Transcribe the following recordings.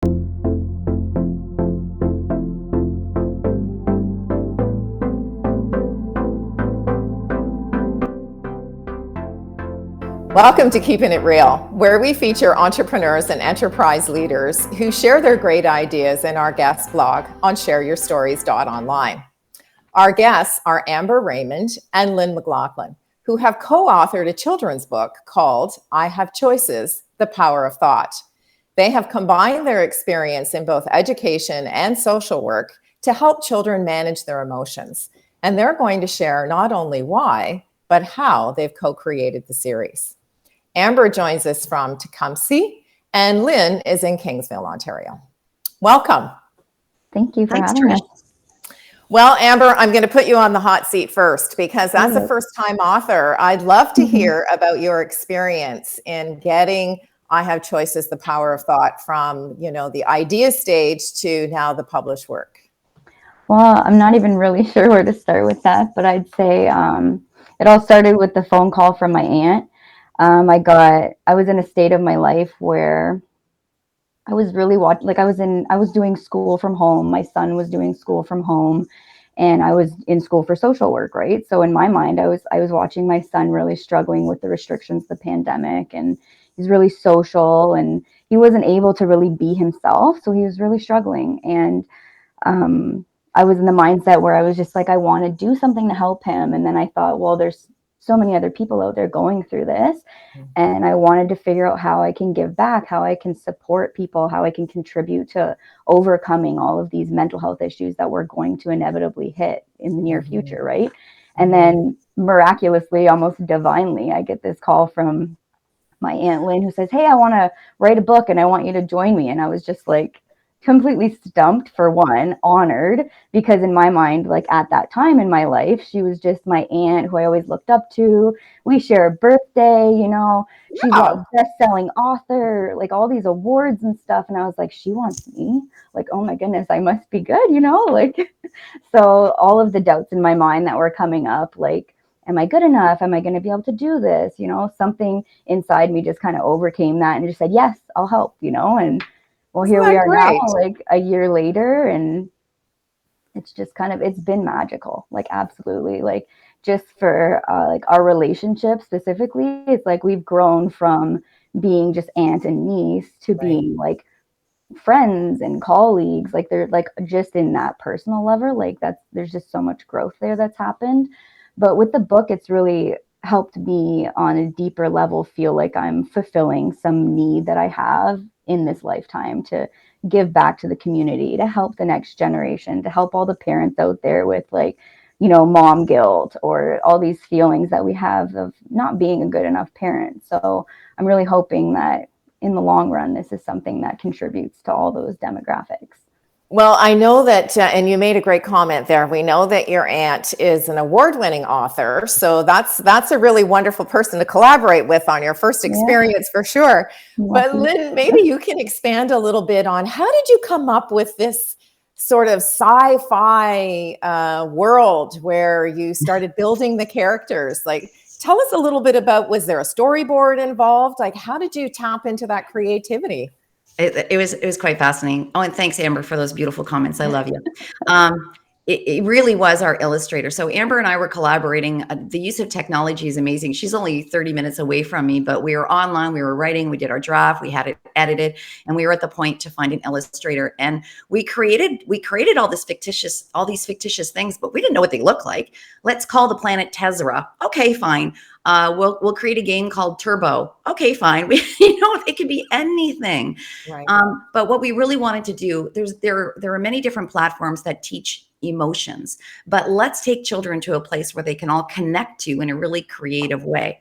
Welcome to Keepin' It Real, where we feature entrepreneurs and enterprise leaders who share their great ideas in our guest blog on shareyourstories.online. Our guests are Amber Raymond and Lynn McLaughlin, who have co-authored a children's book called I Have Choices, The Power of Thought. They have combined their experience in both education and social work to help children manage their emotions. And they're going to share not only why, but how they've co-created the series. Amber joins us from Tecumseh, and Lynn is in Kingsville, Ontario. Welcome. Thank you for having us. Well, Amber, I'm going to put you on the hot seat first, because as a first-time author, I'd love to hear about your experience in getting I Have Choices, The Power of Thought from, the idea stage to now the published work. Well, I'm not even really sure where to start with that, but I'd say it all started with the phone call from my aunt. I was in a state of my life where I was really I was doing school from home. My son was doing school from home, and I was in school for social work, right? So in my mind, I was watching my son really struggling with the restrictions, the pandemic, and he's really social, and he wasn't able to really be himself. So he was really struggling. And I was in the mindset where I was just like, I want to do something to help him. And then I thought, well, there's so many other people out there going through this. And I wanted to figure out how I can give back, how I can support people, how I can contribute to overcoming all of these mental health issues that we're going to inevitably hit in the near future, right? And then miraculously, almost divinely, I get this call from my Aunt Lynn, who says, hey, I want to write a book and I want you to join me. And I was just like, completely stumped, for one, honored, because in my mind, like at that time in my life, she was just my aunt who I always looked up to. We share a birthday, she's a best-selling author, like all these awards and stuff. And I was like, she wants me? Like, oh my goodness, I must be good, like, so all of the doubts in my mind that were coming up, like, am I good enough? Am I going to be able to do this? Something inside me just kind of overcame that and just said, yes, I'll help, and well, here we are now, like a year later, and it's just it's been magical, like absolutely, like just for like our relationship specifically, it's like we've grown from being just aunt and niece to being like friends and colleagues, like they're like just in that personal level, like there's just so much growth there that's happened. But with the book, it's really helped me on a deeper level feel like I'm fulfilling some need that I have in this lifetime to give back to the community, to help the next generation, to help all the parents out there with like, mom guilt or all these feelings that we have of not being a good enough parent. So I'm really hoping that in the long run, this is something that contributes to all those demographics. Well, I know that, and you made a great comment there. We know that your aunt is an award-winning author, so that's a really wonderful person to collaborate with on your first experience for sure. But Lynn, maybe you can expand a little bit on how did you come up with this sort of sci-fi world where you started building the characters? Like, tell us a little bit about, was there a storyboard involved? Like, how did you tap into that creativity? It was quite fascinating. Oh, and thanks, Amber, for those beautiful comments. I love you. It really was our illustrator. So Amber and I were collaborating. The use of technology is amazing. She's only 30 minutes away from me, but we were online, we were writing, we did our draft, we had it edited, and we were at the point to find an illustrator. And we created all these fictitious things, but we didn't know what they look like. Let's call the planet Tezra. Okay, fine. We'll create a game called Turbo. Okay, fine. It could be anything. Right. But what we really wanted to do, there are many different platforms that teach emotions, but let's take children to a place where they can all connect to in a really creative way.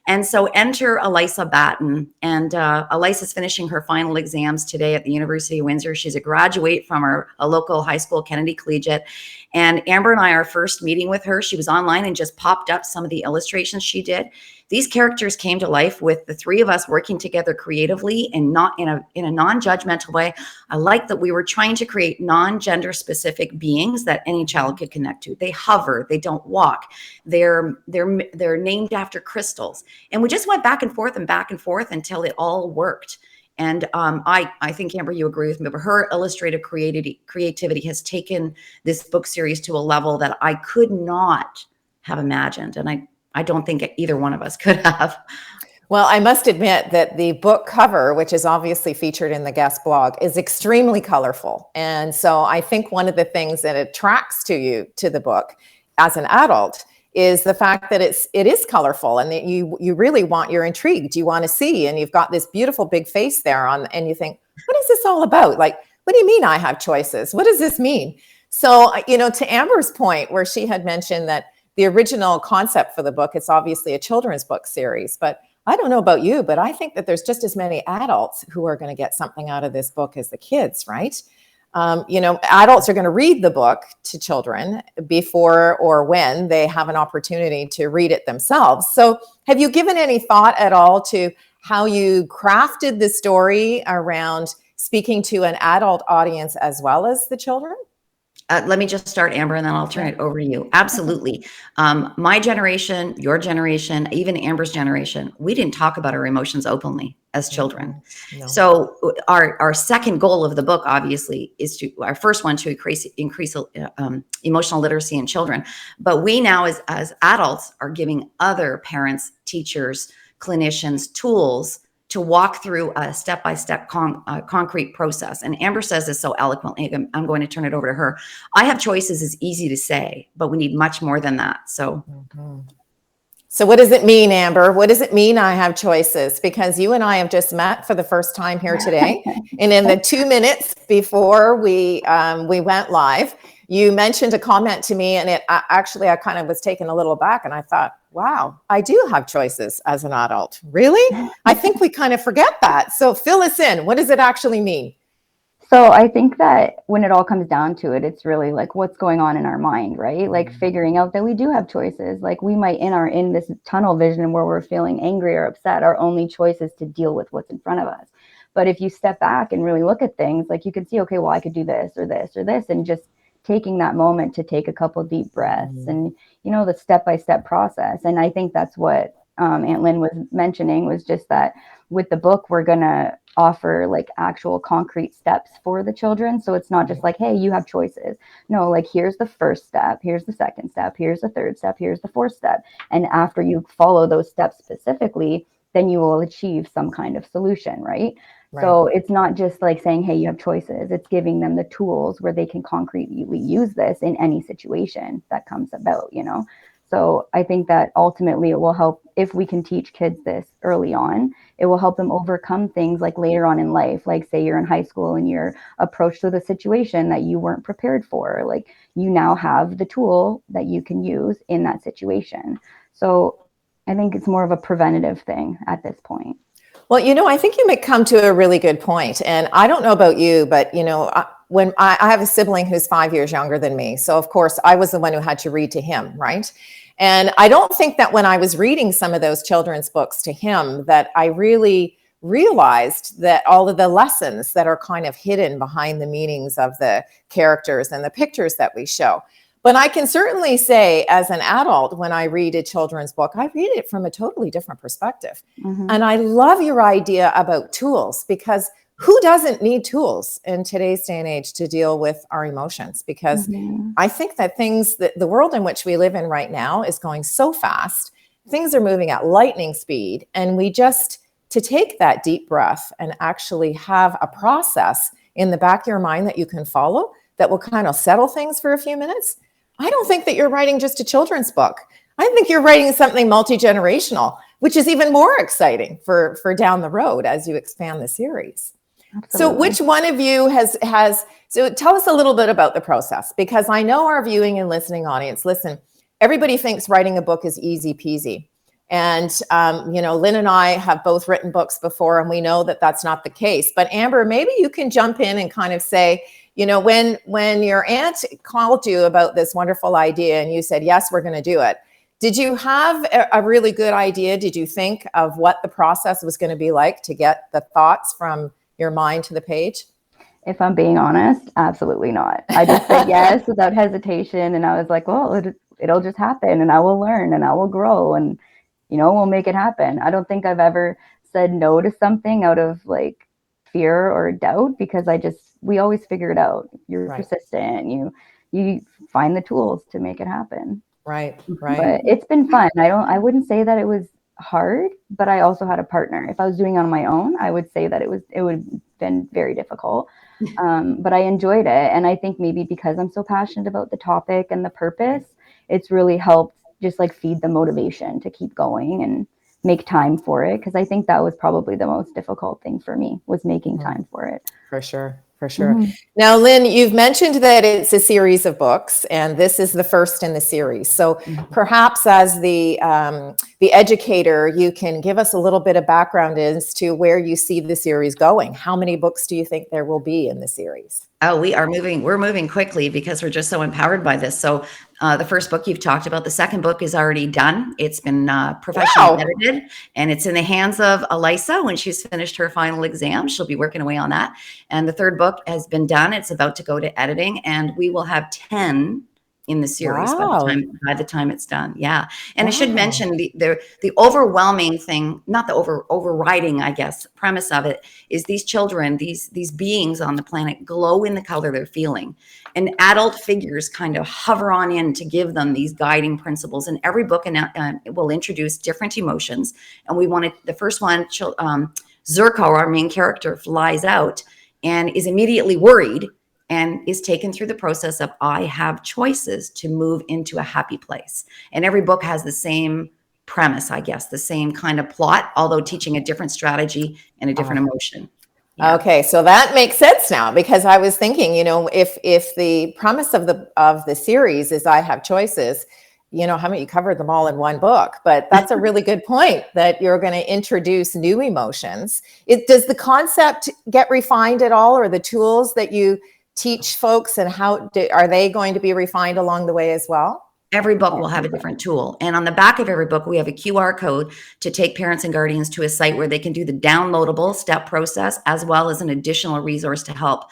And so enter Elisa Batten, and Elisa's finishing her final exams today at the University of Windsor. She's a graduate from a local high school, Kennedy Collegiate. And Amber and I, our first meeting with her, she was online and just popped up some of the illustrations she did. These characters came to life with the three of us working together creatively and not in a non-judgmental way. I like that we were trying to create non-gender specific beings that any child could connect to. They hover, they don't walk. They're named after crystals. And we just went back and forth until it all worked. And I think, Amber, you agree with me, but her illustrative creativity has taken this book series to a level that I could not have imagined. And I don't think either one of us could have. Well, I must admit that the book cover, which is obviously featured in the guest blog, is extremely colorful. And so I think one of the things that attracts to the book as an adult is the fact that it is colorful, and that you really you're intrigued. You want to see, and you've got this beautiful big face there and you think, what is this all about? Like, what do you mean I have choices? What does this mean? So, to Amber's point, where she had mentioned that the original concept for the book, it's obviously a children's book series, but I don't know about you, but I think that there's just as many adults who are going to get something out of this book as the kids, right? Adults are going to read the book to children before or when they have an opportunity to read it themselves. So have you given any thought at all to how you crafted the story around speaking to an adult audience as well as the children? Let me just start, Amber, and then I'll turn it over to you. Absolutely. My generation, your generation, even Amber's generation, we didn't talk about our emotions openly as children. No. So our second goal of the book, obviously, is our first one to increase emotional literacy in children. But we now, as adults, are giving other parents, teachers, clinicians tools to walk through a step-by-step concrete process. And Amber says this so eloquently. I'm going to turn it over to her. I have choices is easy to say, but we need much more than that. So, So what does it mean, Amber? What does it mean I have choices? Because you and I have just met for the first time here today. And in the 2 minutes before we went live, you mentioned a comment to me, and I kind of was taken a little back, and I thought, wow, I do have choices as an adult. Really? I think we kind of forget that. So fill us in. What does it actually mean? So I think that when it all comes down to it, it's really like what's going on in our mind, right? Like figuring out that we do have choices. Like we might in this tunnel vision where we're feeling angry or upset, our only choice is to deal with what's in front of us. But if you step back and really look at things, like you can see, okay, well, I could do this or this or this, and just taking that moment to take a couple deep breaths and, the step-by-step process. And I think that's what Aunt Lynn was mentioning, was just that with the book, we're going to offer like actual concrete steps for the children. So it's not just like, hey, you have choices. No, like here's the first step, here's the second step, here's the third step, here's the fourth step. And after you follow those steps specifically, then you will achieve some kind of solution, right? So it's not just like saying, hey, you have choices. It's giving them the tools where they can concretely use this in any situation that comes about, So I think that ultimately it will help if we can teach kids this early on. It will help them overcome things like later on in life, like say you're in high school and you're approached with a situation that you weren't prepared for. Like you now have the tool that you can use in that situation. So I think it's more of a preventative thing at this point. Well, I think you may come to a really good point. And I don't know about you, but, when I have a sibling who's 5 years younger than me. So, of course, I was the one who had to read to him, right? And I don't think that when I was reading some of those children's books to him that I really realized that all of the lessons that are kind of hidden behind the meanings of the characters and the pictures that we show. But I can certainly say as an adult, when I read a children's book, I read it from a totally different perspective. And I love your idea about tools, because who doesn't need tools in today's day and age to deal with our emotions? Because I think that the world in which we live in right now is going so fast. Things are moving at lightning speed. And to take that deep breath and actually have a process in the back of your mind that you can follow that will kind of settle things for a few minutes. I don't think that you're writing just a children's book. I think you're writing something multi-generational, which is even more exciting for down the road as you expand the series. Absolutely. So which one of you so tell us a little bit about the process, because I know our viewing and listening audience, listen, everybody thinks writing a book is easy peasy. And, Lynn and I have both written books before, and we know that that's not the case. But Amber, maybe you can jump in and kind of say, when your aunt called you about this wonderful idea and you said, yes, we're going to do it. Did you have a really good idea? Did you think of what the process was going to be like to get the thoughts from your mind to the page? If I'm being honest, absolutely not. I just said yes without hesitation. And I was like, well, it'll just happen, and I will learn and I will grow, and, we'll make it happen. I don't think I've ever said no to something out of like fear or doubt, because we always figure it out. You're Right. persistent. You find the tools to make it happen. Right. But it's been fun. I wouldn't say that it was hard, but I also had a partner. If I was doing it on my own, I would say that it would have been very difficult. But I enjoyed it. And I think maybe because I'm so passionate about the topic and the purpose, it's really helped just like feed the motivation to keep going and make time for it. Because I think that was probably the most difficult thing for me, was making time for it. For sure. Now, Lynn, you've mentioned that it's a series of books, and this is the first in the series. So perhaps as the educator, you can give us a little bit of background as to where you see the series going. How many books do you think there will be in the series? Oh, we're moving quickly because we're just so empowered by this. So the first book you've talked about, the second book is already done. It's been professionally edited, and it's in the hands of Elisa. When she's finished her final exam, she'll be working away on that. And the third book has been done. It's about to go to editing, and we will have 10 in the series by the time it's done. Yeah. And I should mention the overwhelming thing, not the overriding, I guess, premise of it is these children, these beings on the planet glow in the color they're feeling. And adult figures kind of hover on in to give them these guiding principles. And every book will introduce different emotions. And we wanted the first one, Zerko, our main character, flies out and is immediately worried and is taken through the process of, I have choices to move into a happy place. And every book has the same premise, I guess, the same kind of plot, although teaching a different strategy and a different emotion. Yeah. Okay, so that makes sense now, because I was thinking, if the premise of the series is I have choices, haven't you covered them all in one book? But that's a really good point, that you're going to introduce new emotions. Does the concept get refined at all, or the tools that you teach folks, and are they going to be refined along the way as well? Every book will have a different tool. And on the back of every book, we have a QR code to take parents and guardians to a site where they can do the downloadable step process, as well as an additional resource to help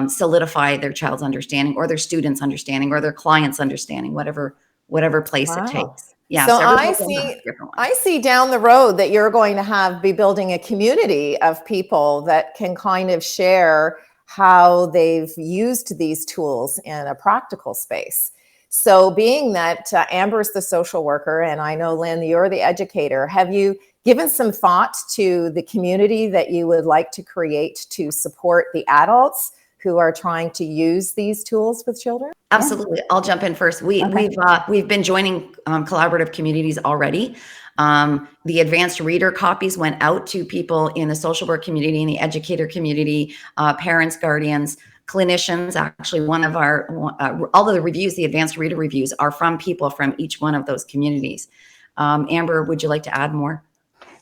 solidify their child's understanding, or their students' understanding, or their clients' understanding, whatever place it takes. Yeah. So I see down the road that you're going to be building a community of people that can kind of share how they've used these tools in a practical space. So being that Amber's the social worker, and I know, Lynn, you're the educator, have you given some thought to the community that you would like to create to support the adults who are trying to use these tools with children? Absolutely. I'll jump in first. We've been joining collaborative communities already. The advanced reader copies went out to people in the social work community, in the educator community, parents, guardians, clinicians. Actually, one of all of the reviews, the advanced reader reviews, are from people from each one of those communities. Amber, would you like to add more?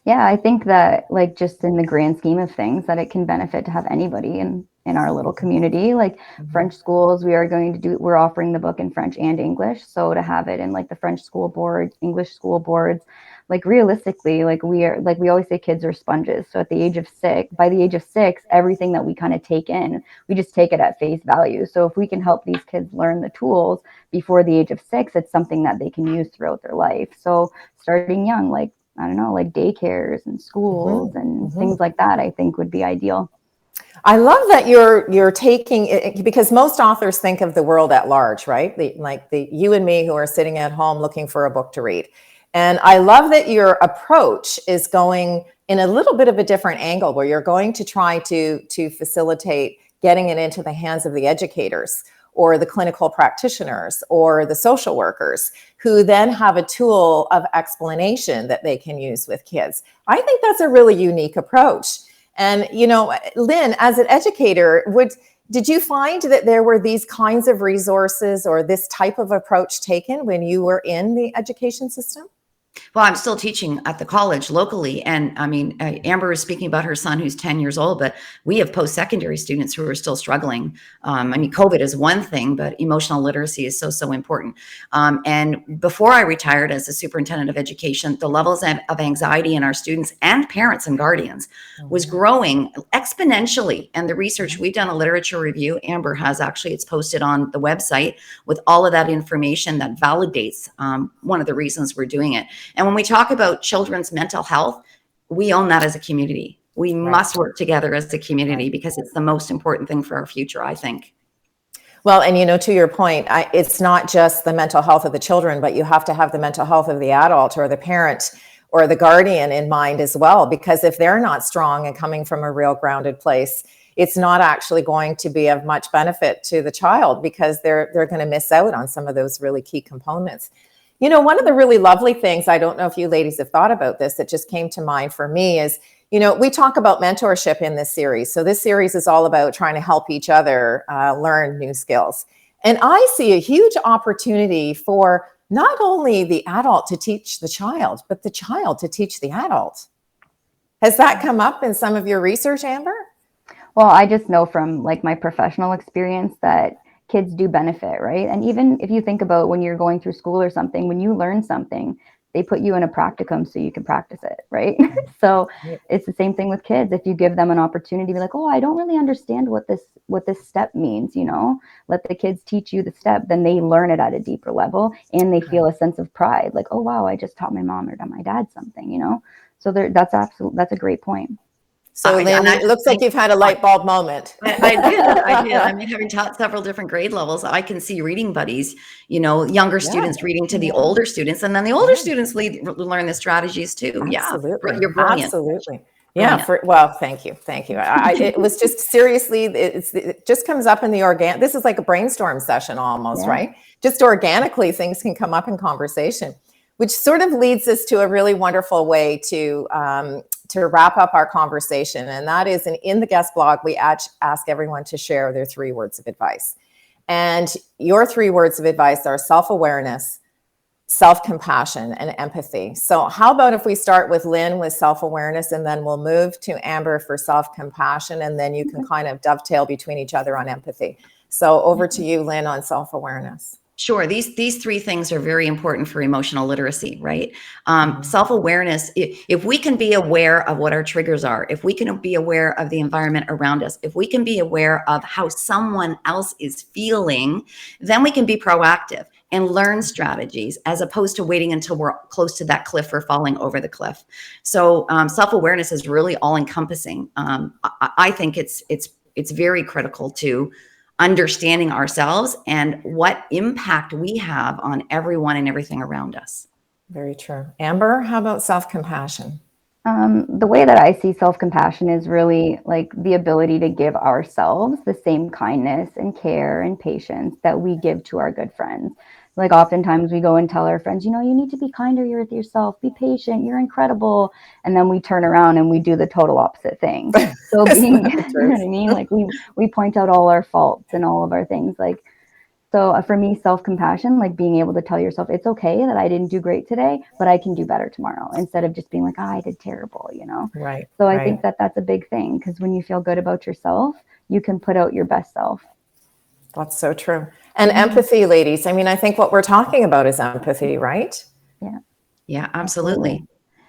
Yeah, I think that, like, just in the grand scheme of things, that it can benefit to have anybody in our little community. Like French schools, we're offering the book in French and English. So to have it in like the French school board, English school boards, like realistically, like we always say kids are sponges. So by the age of 6, everything that we kind of take in, we just take it at face value. So if we can help these kids learn the tools before the age of 6, it's something that they can use throughout their life. So starting young, like, I don't know, like daycares and schools and things like that, I think would be ideal. I love that you're taking it, because most authors think of the world at large, right? You and me, who are sitting at home looking for a book to read. And I love that your approach is going in a little bit of a different angle, where you're going to try to facilitate getting it into the hands of the educators, or the clinical practitioners, or the social workers, who then have a tool of explanation that they can use with kids. I think that's a really unique approach. And, Lynn, as an educator, did you find that there were these kinds of resources or this type of approach taken when you were in the education system? Well, I'm still teaching at the college locally. And I mean, Amber is speaking about her son who's 10 years old, but we have post-secondary students who are still struggling. I mean, COVID is one thing, but emotional literacy is so important. And before I retired as the superintendent of education, the levels of anxiety in our students and parents and guardians was growing exponentially. And the research, we've done a literature review. Amber has actually, it's posted on the website with all of that information that validates one of the reasons we're doing it. And when we talk about children's mental health, we own that as a community. We must work together as a community because it's the most important thing for our future, I think. Well, and to your point, it's not just the mental health of the children, but you have to have the mental health of the adult or the parent or the guardian in mind as well, because if they're not strong and coming from a real grounded place, it's not actually going to be of much benefit to the child, because they're going to miss out on some of those really key components. One of the really lovely things, I don't know if you ladies have thought about this, that just came to mind for me is, we talk about mentorship in this series. So this series is all about trying to help each other learn new skills. And I see a huge opportunity for not only the adult to teach the child, but the child to teach the adult. Has that come up in some of your research, Amber? Well, I just know from like my professional experience that kids do benefit, right? And even if you think about when you're going through school or something, when you learn something, they put you in a practicum so you can practice it, right? So it's the same thing with kids. If you give them an opportunity to be like, oh, I don't really understand what this step means, let the kids teach you the step, then they learn it at a deeper level and they feel a sense of pride. Like, oh, wow, I just taught my mom or my dad something, So that's a great point. So Lynn, it looks like you've had a light bulb moment. I did. I mean, having taught several different grade levels, I can see reading buddies, younger students reading to the older students, and then the older students learn the strategies too. Absolutely. Yeah, you're brilliant. Absolutely. Yeah. Thank you. It was just seriously, it just comes up in the this is like a brainstorm session almost, right? Just organically, things can come up in conversation, which sort of leads us to a really wonderful way to wrap up our conversation. And that is in the guest blog, we ask everyone to share their 3 words of advice. And your 3 words of advice are self-awareness, self-compassion, and empathy. So how about if we start with Lynn with self-awareness, and then we'll move to Amber for self-compassion, and then you can kind of dovetail between each other on empathy. So over to you, Lynn, on self-awareness. Sure. These 3 things are very important for emotional literacy, right? Self-awareness, if we can be aware of what our triggers are, if we can be aware of the environment around us, if we can be aware of how someone else is feeling, then we can be proactive and learn strategies as opposed to waiting until we're close to that cliff or falling over the cliff. So self-awareness is really all encompassing. I think it's very critical to understanding ourselves and what impact we have on everyone and everything around us. Very true. Amber, how about self-compassion? The way that I see self-compassion is really like the ability to give ourselves the same kindness and care and patience that we give to our good friends. Like oftentimes we go and tell our friends, you need to be kinder with yourself, be patient, you're incredible. And then we turn around and we do the total opposite thing. So being, you know what I mean? Like we point out all our faults and all of our things. Like, so for me, self-compassion, like being able to tell yourself, it's okay that I didn't do great today, but I can do better tomorrow, instead of just being like, I did terrible, Right. So I think that that's a big thing, because when you feel good about yourself, you can put out your best self. That's so true. And empathy, ladies. I mean, I think what we're talking about is empathy, right? Yeah, absolutely.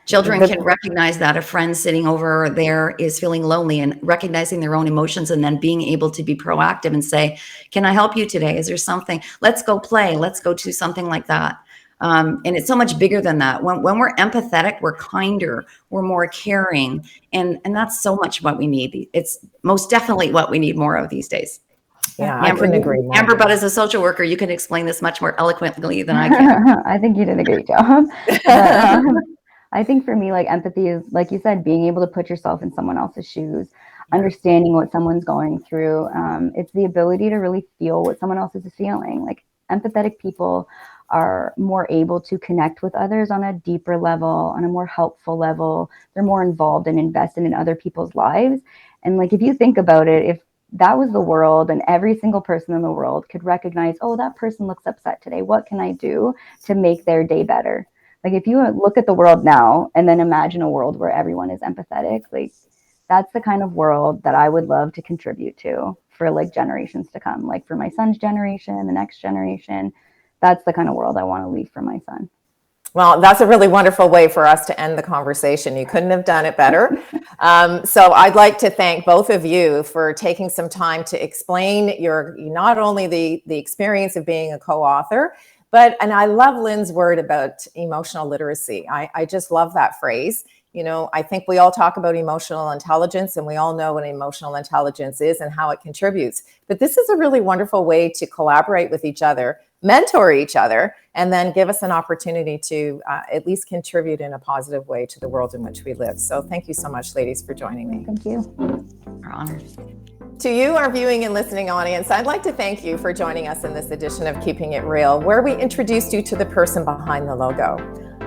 Children can recognize that a friend sitting over there is feeling lonely, and recognizing their own emotions, and then being able to be proactive and say, can I help you today? Is there something? Let's go play. Let's go do something like that. And it's so much bigger than that. When we're empathetic, we're kinder, we're more caring. And that's so much what we need. It's most definitely what we need more of these days. Yeah, I couldn't agree more. Amber, but as a social worker, you can explain this much more eloquently than I can. I think you did a great job. But, I think for me, like empathy is, like you said, being able to put yourself in someone else's shoes, understanding what someone's going through. It's the ability to really feel what someone else is feeling. Like empathetic people are more able to connect with others on a deeper level, on a more helpful level. They're more involved and invested in other people's lives. And like, if you think about it, if that was the world and every single person in the world could recognize, oh, that person looks upset today, what can I do to make their day better? Like, if you look at the world now and then imagine a world where everyone is empathetic, like that's the kind of world that I would love to contribute to for like generations to come. Like for my son's generation, the next generation, that's the kind of world I want to leave for my son. Well, that's a really wonderful way for us to end the conversation. You couldn't have done it better. So I'd like to thank both of you for taking some time to explain not only the experience of being a co-author, and I love Lynn's word about emotional literacy. I just love that phrase. I think we all talk about emotional intelligence, and we all know what emotional intelligence is and how it contributes. But this is a really wonderful way to collaborate with each other, mentor each other, and then give us an opportunity to at least contribute in a positive way to the world in which we live. So thank you so much, ladies, for joining me. Thank you. Our honor. To you, our viewing and listening audience, I'd like to thank you for joining us in this edition of Keeping It Real, where we introduced you to the person behind the logo.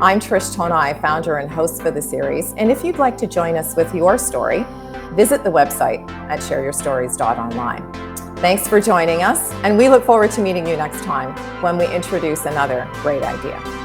I'm Trish Tonai, founder and host for the series, and if you'd like to join us with your story, visit the website at shareyourstories.online. Thanks for joining us, and we look forward to meeting you next time when we introduce another great idea.